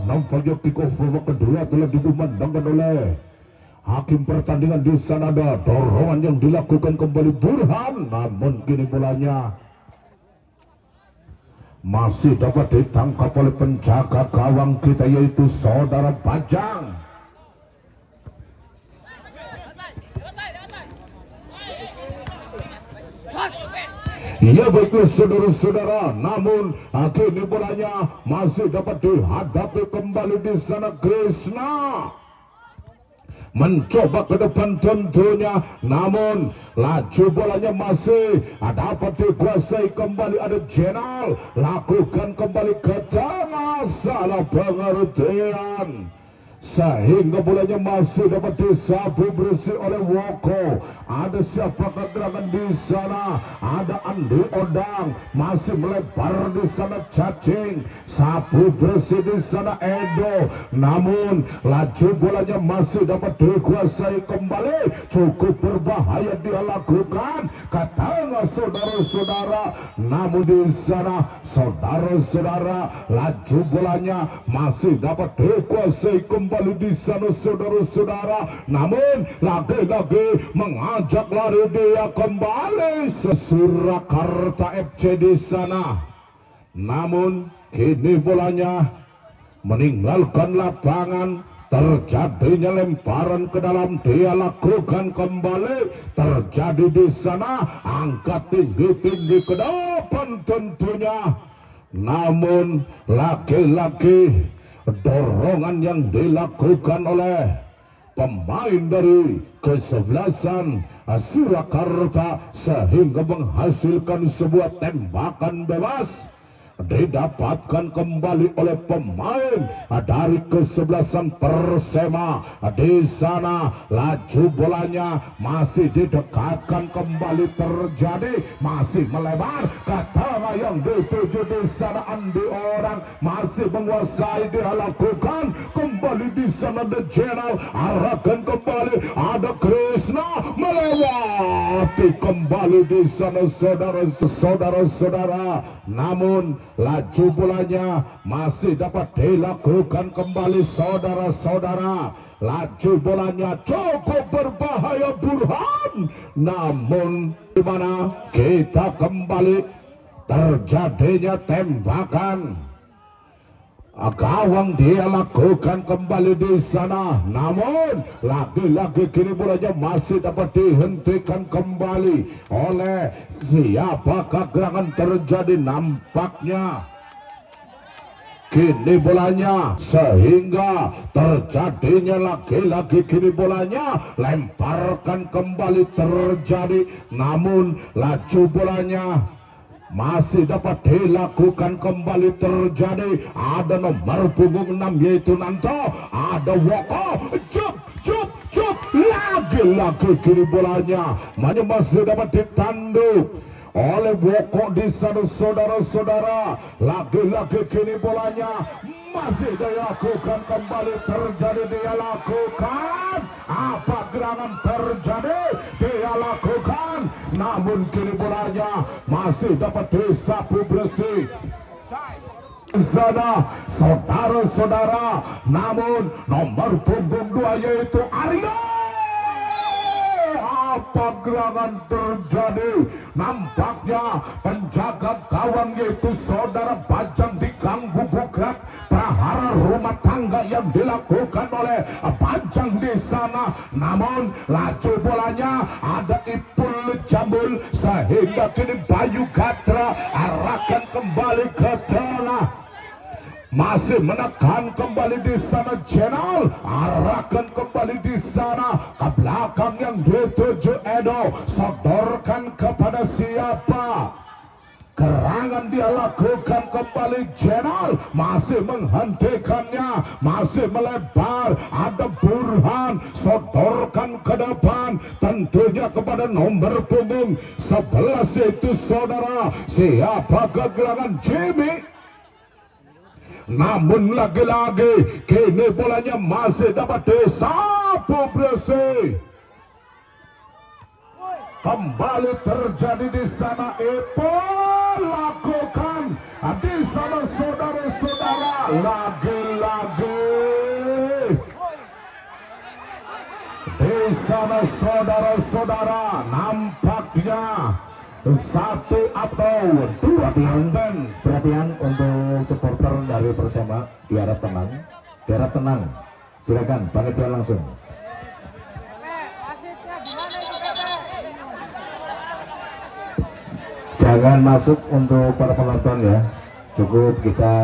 nampaknya kick off babak kedua telah dikumandangkan oleh hakim pertandingan. Di sana ada dorongan yang dilakukan kembali Burhan, namun kini bolanya masih dapat ditangkap oleh penjaga gawang kita, yaitu saudara Bajang. Ya baiklah saudara-saudara, namun kini bolanya masih dapat dihadapi kembali. Di sana Krishna mencoba ke depan tentunya, namun laju bolanya masih dapat dikuasai kembali. Ada Jenal lakukan kembali ke tengah, salah pengertian sehingga bolanya masih dapat disapu bersih oleh Woko. Ada siapa keterangan di sana? Ada Andi Odang masih melebar di sana. Cacing sapu bersih di sana Edo, namun laju bolanya masih dapat dikuasai kembali. Cukup berbahaya dia lakukan ke tengah saudara-saudara, namun di sana saudara-saudara laju bolanya masih dapat dikuasai kembali. Di sana saudara-saudara, namun lagi-lagi mengajak lari dia kembali Surakarta FC di sana. Namun kini bolanya meninggalkan lapangan, terjadinya lemparan ke dalam, dia lakukan kembali. Terjadi di sana angkat tinggi-tinggi ke depan tentunya, namun lagi-lagi dorongan yang dilakukan oleh pemain dari kesebelasan Surakarta sehingga menghasilkan sebuah tembakan bebas didapatkan kembali oleh pemain dari kesebelasan Persema. Di sana laju bolanya masih didekatkan kembali, terjadi masih melebar ke tengah yang dituju. Di sana Andi Orang masih menguasai, dia lakukan kembali. Di sana The General arahkan kembali, ada Krishna melewati kembali. Di sana saudara-saudara, namun laju bolanya masih dapat dilakukan kembali saudara-saudara. Laju bolanya cukup berbahaya Burhan, namun dimana kita kembali terjadinya tembakan gawang, dia lakukan kembali di sana, namun lagi-lagi kini bolanya masih dapat dihentikan kembali oleh siapakah gerangan terjadi. Nampaknya kini bolanya sehingga terjadinya lagi-lagi kini bolanya lemparkan kembali terjadi, namun laju bolanya masih dapat dilakukan kembali. Terjadi ada nomor punggung 6 yaitu Nanto, ada Woko, cup lagi-lagi kini bolanya masih dapat ditanduk oleh Woko. Di sana saudara-saudara, lagi-lagi kini bolanya masih dilakukan kembali. Terjadi, dia lakukan apa gerangan terjadi, dia lakukan, namun kini bolanya masih dapat disapu bersih sana saudara-saudara, namun nomor punggung 2 yaitu Aryo. Apa gerangan terjadi? Nampaknya penjaga gawang yaitu saudara Bajang diganggu gugat. Prahara rumah tangga yang dilakukan oleh Bajang di sana, namun laju bolanya ada Ipul Jambul sehingga kini Bayu Gatra arahkan kembali ke tengah, masih menekan kembali di sana. Jenal arahkan kembali di sana ke belakang yang dituju Edo, sodorkan kepada siapa? Gerangan dia lakukan kembali. Jenal masih menghentikannya, masih melebar. Ada Burhan, sodorkan ke depan, tentunya kepada nomor punggung 11 itu saudara siapa? Gerangan Jimmy. Namun lagi-lagi kini bolanya masih dapat disapu bersih. Kembali terjadi di sana. Ipo lakukan di sana saudara-saudara, lagi-lagi sana saudara-saudara, nampaknya satu atau dua perhatian untuk supporter dari Persema, biar tenang, silakan panitia langsung. Jangan masuk untuk para penonton ya, cukup kita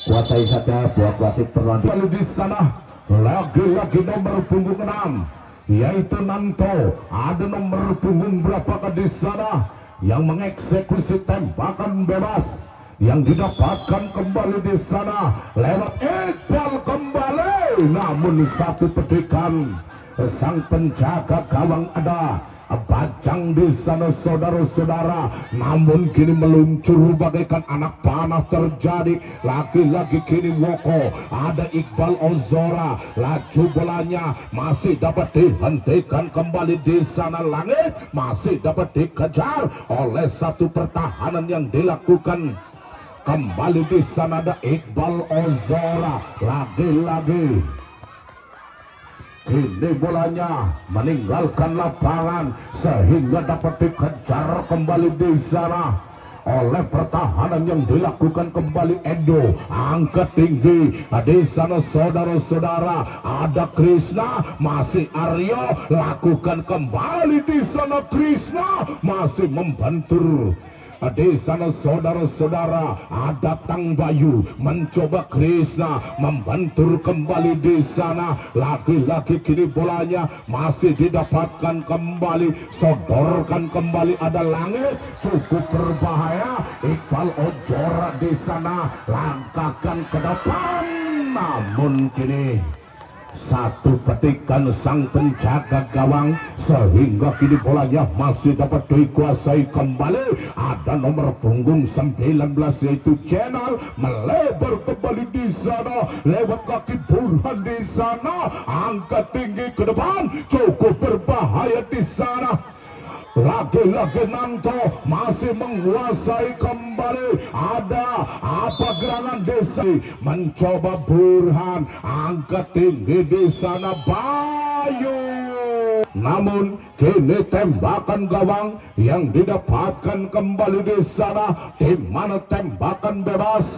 kuasai saja buat wasit pertandingan. Lalu di sana lagi-lagi nomor punggung 6 yaitu Nanto. Ada nomor punggung berapakah di sana yang mengeksekusi tembakan bebas yang didapatkan kembali di sana lewat Iqbal kembali, namun satu petikan sang penjaga gawang ada Bajang di sana saudara-saudara, namun kini meluncur bagaikan anak panah terjadi. Lagi-lagi kini Woko, ada Iqbal Ozora, laju bolanya masih dapat dihentikan kembali di sana. Langit masih dapat dikejar oleh satu pertahanan yang dilakukan kembali di sana. Ada Iqbal Ozora, lagi-lagi ini bolanya meninggalkan lapangan sehingga dapat dikejar kembali di sana oleh pertahanan yang dilakukan kembali Edo. Angkat tinggi di sana saudara-saudara, ada Krishna, masih Aryo, lakukan kembali di sana. Krishna masih membantu di sana saudara-saudara, ada Tang Bayu mencoba Krishna membantu kembali di sana. Lagi-lagi kini bolanya masih didapatkan kembali, sodorkan kembali, ada Langit, cukup berbahaya. Iqbal Ozora di sana langkahkan ke depan, namun kini satu petikan sang penjaga gawang sehingga kini bolanya masih dapat dikuasai kembali. Ada nomor punggung 19 yaitu Channel melebar kembali di sana lewat kaki Burhan di sana, angkat tinggi ke depan, cukup berbahaya di sana. Lagi-lagi Nanto masih menguasai kembali. Ada apa gerangan desa mencoba Burhan, angkat tinggi di sana Bayu, namun kini tembakan gawang yang didapatkan kembali di sana, di mana tembakan bebas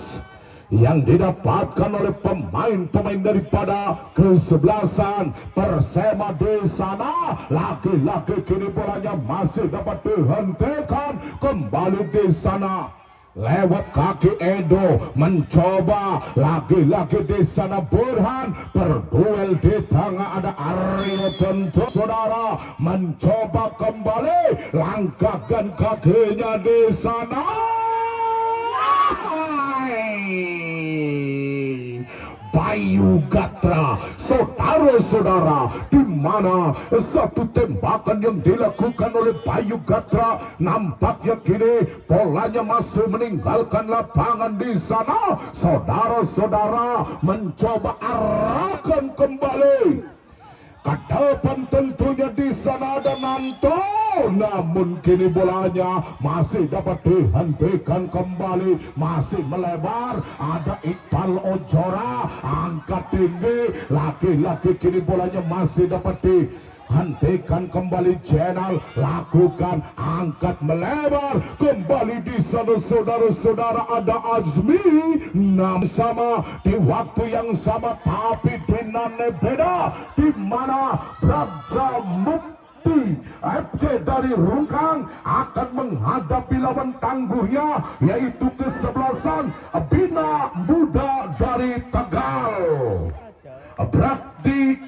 yang didapatkan oleh pemain-pemain daripada kesebelasan Persema di sana. Lagi-lagi kini bolanya masih dapat dihentikan kembali di sana lewat kaki Edo, mencoba lagi-lagi di sana Burhan berduel di tengah, ada Aryo tentu saudara mencoba kembali, langkahkan kakinya di sana. Bayu Gatra, saudara-saudara, di mana satu tembakan yang dilakukan oleh Bayu Gatra, nampaknya kini bolanya masih meninggalkan lapangan di sana. Saudara-saudara mencoba arahkan kembali ke depan, tentunya di sana ada Nanto, namun kini bolanya masih dapat dihentikan kembali, masih melebar. Ada Iqbal Ozora, angkat tinggi, laki-laki kini bolanya masih dapat dihentikan kembali. Channel lakukan, angkat, melebar kembali di sana saudara-saudara. Ada Azmi, sama di waktu yang sama tapi dinane beda, di mana Braja Mukti FC dari Rungkang akan menghadapi lawan tangguhnya yaitu kesebelasan Bina Muda dari Tegal. Berarti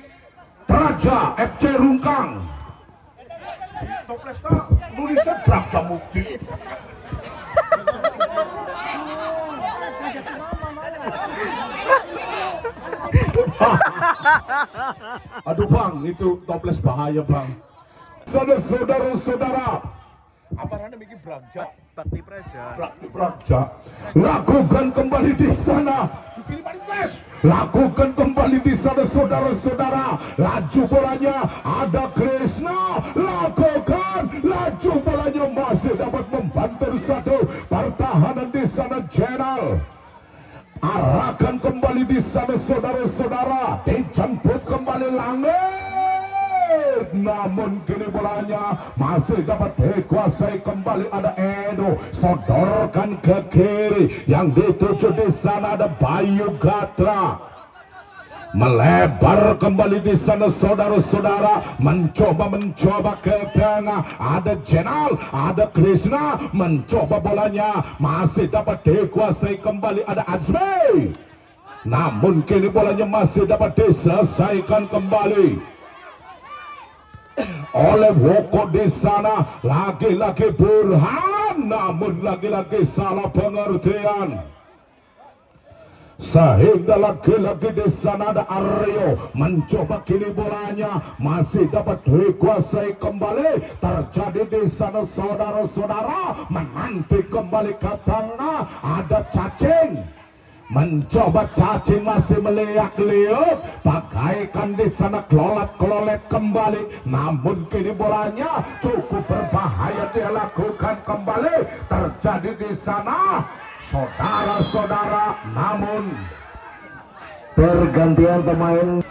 Praja FC Rungkang Toplesna Indonesia Braja Mukti. Aduh bang, itu toples bahaya bang. Saudara-saudara, apa namanya bikin Braja? Bakti Praja. Bakti Praja. Lakukan kembali di sana. Lakukan kembali di sana saudara-saudara. Laju bolanya ada Krishna. Lakukan laju bolanya masih dapat membantu satu pertahanan di sana. Channel arahkan kembali di sana saudara-saudara, dijemput kembali Langit, namun kini bolanya masih dapat dikuasai kembali. Ada Edo, sodorkan ke kiri, yang dituju di sana ada Bayu Gatra, melebar kembali di sana saudara-saudara, mencoba ke tengah, ada Jenal, ada Krishna, mencoba bolanya, masih dapat dikuasai kembali. Ada Azmi, namun kini bolanya masih dapat diselesaikan kembali oleh Woko di sana. Lagi-lagi Burhan, namun lagi-lagi salah pengertian, sehingga lagi-lagi di sana ada Aryo, mencoba kini bolanya, masih dapat dikuasai kembali. Terjadi di sana saudara-saudara, menanti kembali ke tengah, ada Cacing, mencoba Cacing masih meliak-liuk, bagaikan di sana klolet kembali, namun kini bolanya cukup berbahaya dia lakukan kembali. Terjadi di sana saudara-saudara, namun Pergantian pemain.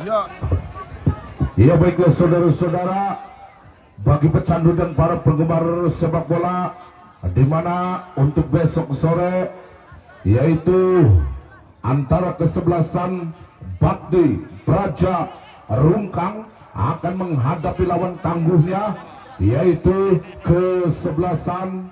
Ya, ya baiklah saudara-saudara, bagi pecandu dan para penggemar sepak bola, di mana untuk besok sore yaitu antara kesebelasan Bakti Praja Rungkang akan menghadapi lawan tangguhnya, yaitu kesebelasan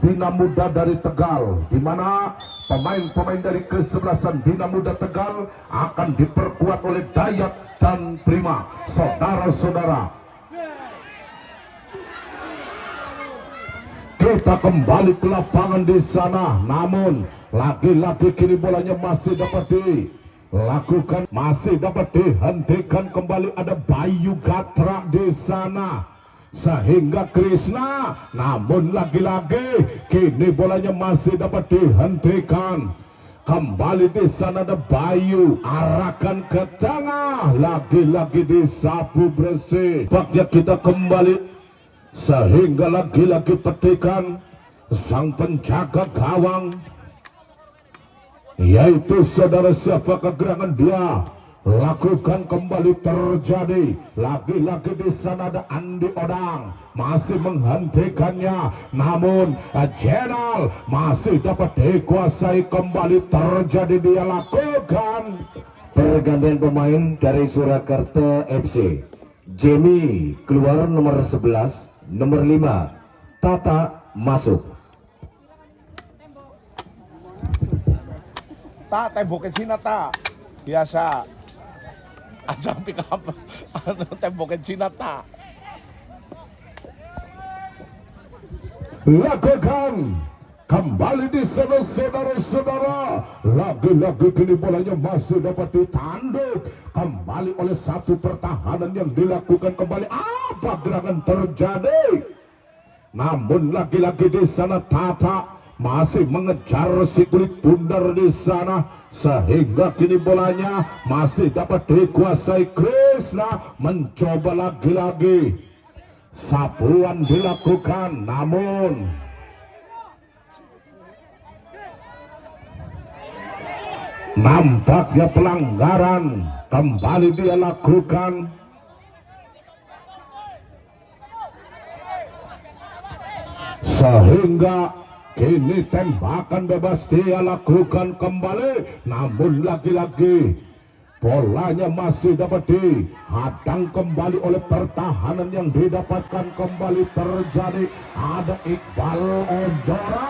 Bina Muda dari Tegal, di mana pemain-pemain dari kesebelasan Bina Muda Tegal akan diperkuat oleh Dayat dan Prima. Saudara-saudara, kita kembali ke lapangan di sana, namun lagi-lagi kini bolanya masih dapat dilakukan, masih dapat dihentikan kembali. Ada Bayu Gatra di sana, sehingga Krishna, namun lagi-lagi kini bolanya masih dapat dihentikan kembali. Di sana ada Bayu, arahkan ke tengah, lagi-lagi disapu bersih. Baknya kita kembali, sehingga lagi-lagi petikan sang penjaga gawang, yaitu saudara siapakah gerangan dia lakukan kembali. Terjadi lagi-lagi di sana ada Andi Odang, masih menghentikannya, namun Jenal masih dapat dikuasai kembali. Terjadi dia lakukan Pergantian pemain dari Surakarta FC. Jamie keluar nomor 11, nomor 5 Tata masuk. tak temboknya Cina tak biasa aja pick up temboknya Cina tak. lakukan kembali di sana saudara-saudara. Lagi-lagi kini bolanya masih dapat ditanduk kembali oleh satu pertahanan yang dilakukan kembali. Apa gerangan terjadi? Namun lagi-lagi di sana Tata masih mengejar si kulit bundar di sana, sehingga kini bolanya masih dapat dikuasai. Krishna mencoba lagi-lagi, sapuan dilakukan, namun nampaknya pelanggaran kembali dia lakukan. Sehingga kini tembakan bebas dia lakukan kembali, namun lagi-lagi bolanya masih dapat dihadang kembali oleh pertahanan yang didapatkan kembali. Terjadi ada Iqbal Ojora,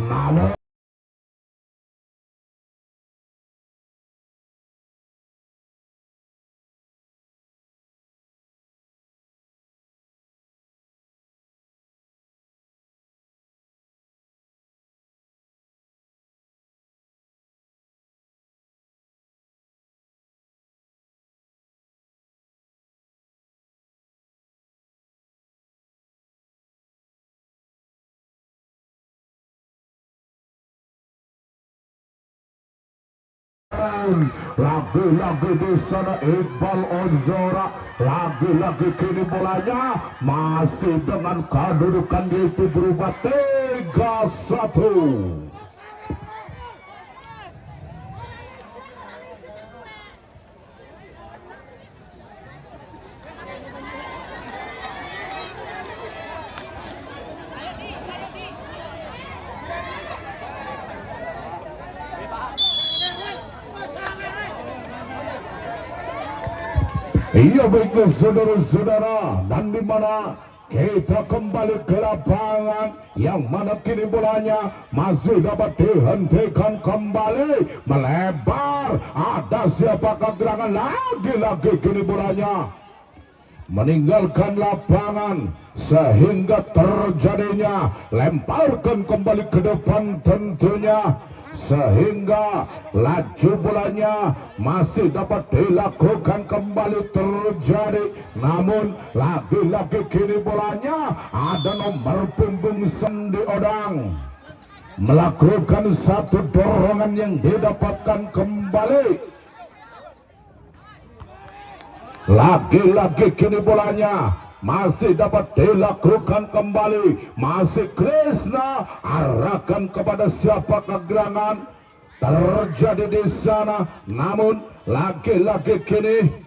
namun lagi-lagi di sana Iqbal Ozora, lagi-lagi kini bolanya masih dengan kedudukan itu berubah 3-1. Iya baiklah saudara-saudara, dan di mana kita kembali ke lapangan yang mana kini bolanya masih dapat dihentikan kembali melebar. Ada siapakah gerangan lagi-lagi kini bolanya meninggalkan lapangan sehingga terjadinya lemparkan kembali ke depan tentunya, sehingga laju bolanya masih dapat dilakukan kembali terjadi. Namun lagi-lagi kini bolanya ada nomor punggung Sandi Odang melakukan satu dorongan yang didapatkan kembali. Lagi-lagi kini bolanya masih dapat dilakukan kembali, masih Krishna arahkan kepada siapakah gerangan terjadi di sana. Namun lagi-lagi kini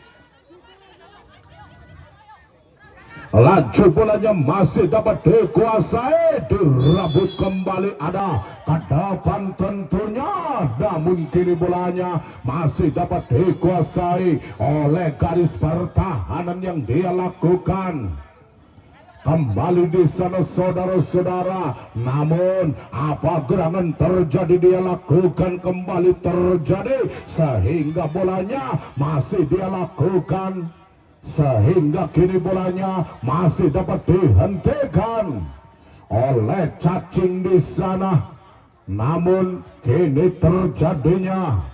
laju bolanya masih dapat dikuasai, dirabut kembali ada ke depan tentunya. Namun kini bolanya masih dapat dikuasai oleh garis pertahanan yang dia lakukan kembali di sana saudara-saudara. Namun apa gerangan terjadi dia lakukan kembali terjadi, sehingga bolanya masih dia lakukan, sehingga kini bolanya masih dapat dihentikan oleh cacing di sana. Namun kini terjadinya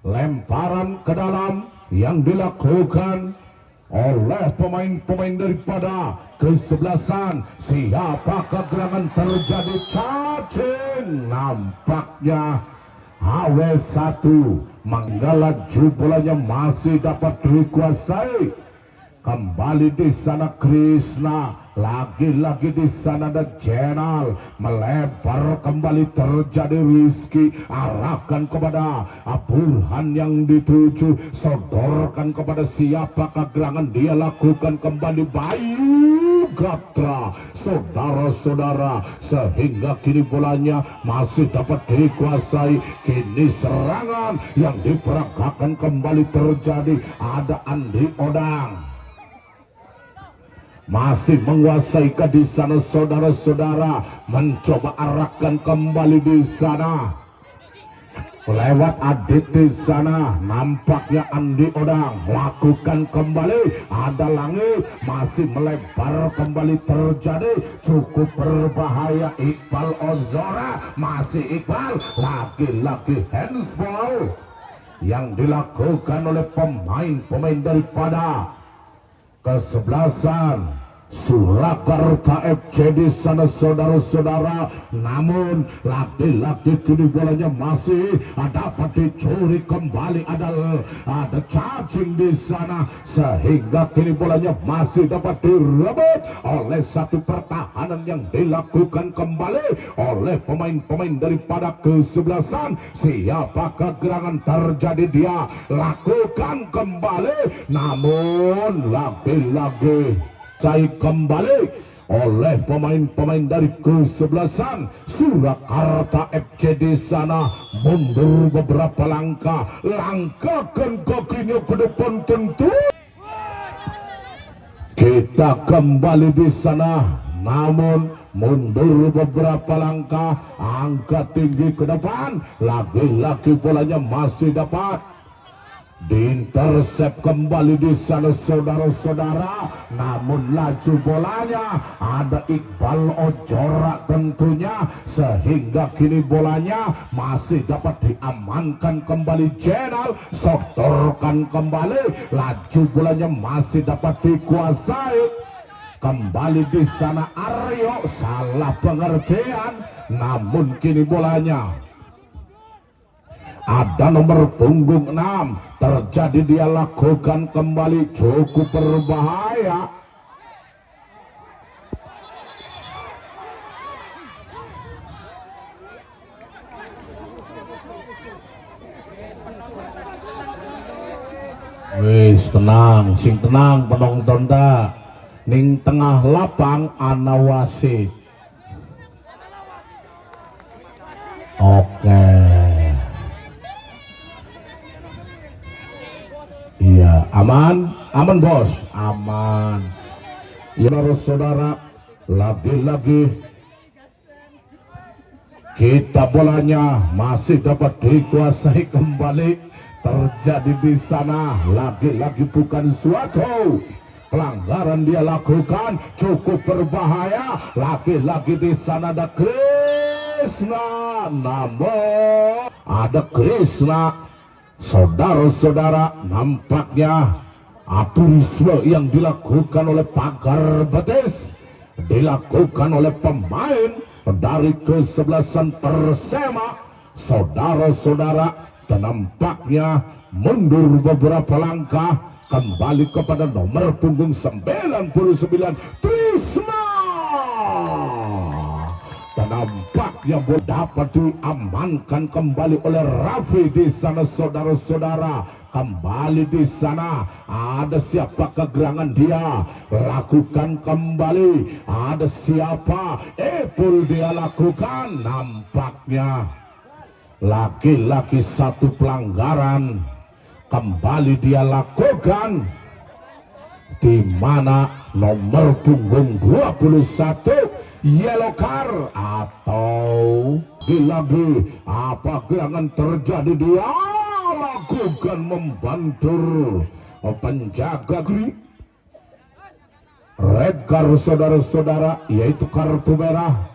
lemparan ke dalam yang dilakukan oleh pemain-pemain daripada kesebelasan. Siapakah gerangan terjadi? Cacing nampaknya HW1 Manggala bolanya masih dapat dikuasai kembali di sana. Krishna lagi-lagi di sana ada Jenal melebar kembali terjadi. Rizky arahkan kepada Burhan yang dituju, sodorkan kepada siapakah gerangan dia lakukan kembali. Bayu Gatra saudara-saudara, sehingga kini bolanya masih dapat dikuasai. Kini serangan yang diperagakan kembali terjadi. Ada Andi Odang masih menguasai ke di sana saudara-saudara, mencoba arahkan kembali di sana lewat Adit di sana. Nampaknya Andi Odang lakukan kembali, ada Langit masih melebar kembali terjadi, cukup berbahaya. Iqbal Ozora, masih Iqbal, lagi-lagi handsball yang dilakukan oleh pemain-pemain daripada kesebelasan Surakarta FC di sana saudara-saudara. Namun lagi-lagi kini bolanya masih dapat dicuri kembali. Ada cacing di sana, sehingga kini bolanya masih dapat direbut oleh satu pertahanan yang dilakukan kembali oleh pemain-pemain daripada kesebelasan. Siapakah gerangan terjadi? Dia lakukan kembali, namun lagi-lagi saya kembali oleh pemain-pemain dari kesebelasan Surakarta FC di sana. Mundur beberapa langkah, langkahkan kakinya ke depan tentu. Kita kembali di sana, namun mundur beberapa langkah, angkat tinggi ke depan. Lagi-lagi bolanya masih dapat diintersep kembali di sana saudara-saudara. Namun laju bolanya ada Iqbal Ojora tentunya, sehingga kini bolanya masih dapat diamankan kembali. Jenal sodorkan kembali, laju bolanya masih dapat dikuasai kembali di sana. Aryo salah pengertian, namun kini bolanya Ada nomor punggung 6 terjadi, dia lakukan kembali, cukup berbahaya. Wis tenang, sing tenang penonton ta. Ning tengah lapang ana wasit. Oke. Iya, aman, aman bos, aman. Ya saudara, lagi-lagi kita bolanya masih dapat dikuasai kembali. Terjadi di sana, lagi-lagi bukan suatu pelanggaran dia lakukan, cukup berbahaya. Lagi-lagi di sana ada Krishna, namun ada Krishna. Saudara-saudara, nampaknya aturisme yang dilakukan oleh pagar betis dilakukan oleh pemain dari kesebelasan Persema. Saudara-saudara, dan nampaknya mundur beberapa langkah kembali kepada nomor punggung 99 Trisma. Dan nampaknya dapat diamankan kembali oleh Raffi di sana. Saudara-saudara, kembali di sana ada siapa kegerangan dia lakukan kembali, ada siapa Epul dia lakukan. Nampaknya laki-laki satu pelanggaran kembali dia lakukan, di mana nomor punggung 21 yellow card. Atau lagi apa gerangan terjadi, dia lakukan membantur penjaga red card. Saudara-saudara, yaitu kartu merah,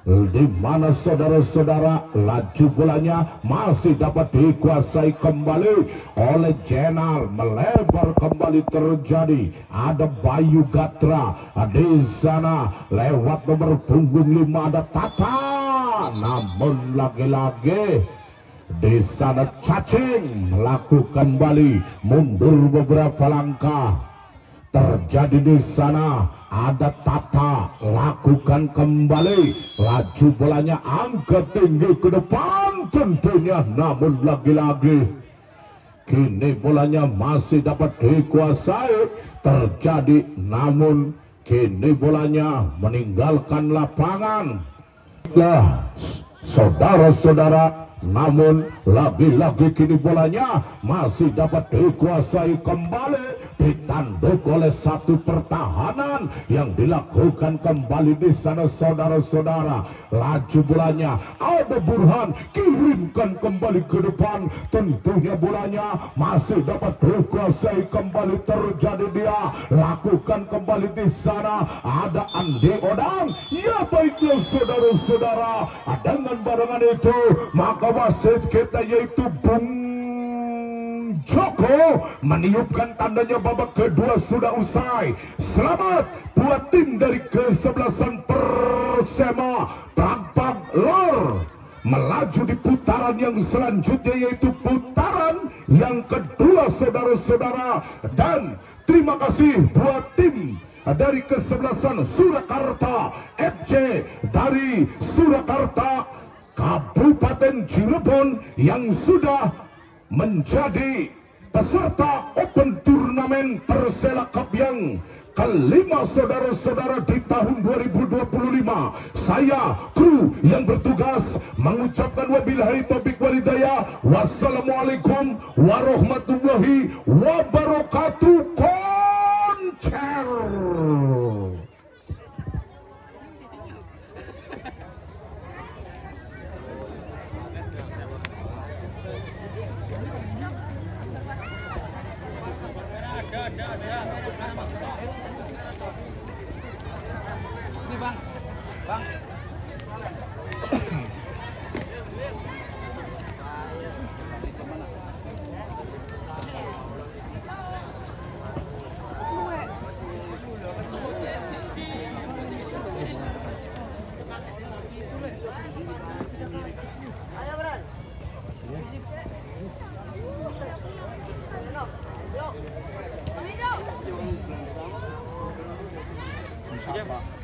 di mana saudara-saudara laju bolanya masih dapat dikuasai kembali oleh Jenal. Melebar kembali terjadi, ada Bayu Gatra di sana. Lewat nomor punggung 5 ada Tata, namun lagi-lagi di sana Cacing melakukan kembali mundur beberapa langkah. Terjadi di sana ada Tata lakukan kembali, laju bolanya angkat tinggi ke depan tentunya, namun lagi-lagi kini bolanya masih dapat dikuasai. Terjadi, namun kini bolanya meninggalkan lapangan. Saudara-saudara, namun lagi-lagi kini bolanya masih dapat dikuasai kembali, ditanduk oleh satu pertahanan yang dilakukan kembali di sana. Saudara-saudara, laju bolanya ada Burhan, kirimkan kembali ke depan, tentunya bolanya masih dapat dikuasai kembali. Terjadi, dia lakukan kembali di sana, ada Andi Odang. Ya baiklah saudara-saudara, dengan barengan itu maka wasit kita yaitu Bung Joko meniupkan tandanya babak kedua sudah usai. Selamat buat tim dari kesebelasan Persema. Tampak Lor melaju di putaran yang selanjutnya, yaitu putaran yang kedua saudara-saudara. Dan terima kasih buat tim dari kesebelasan Surakarta FC dari Surakarta Kabupaten Cirebon yang sudah menjadi peserta Open Turnamen Persela Cup yang kelima saudara-saudara di tahun 2025. Saya kru yang bertugas mengucapkan wabillahi taufiq walhidayah. Wassalamualaikum warahmatullahi wabarakatuh. Koncer. Ini bang. Ayo, Bro. aja.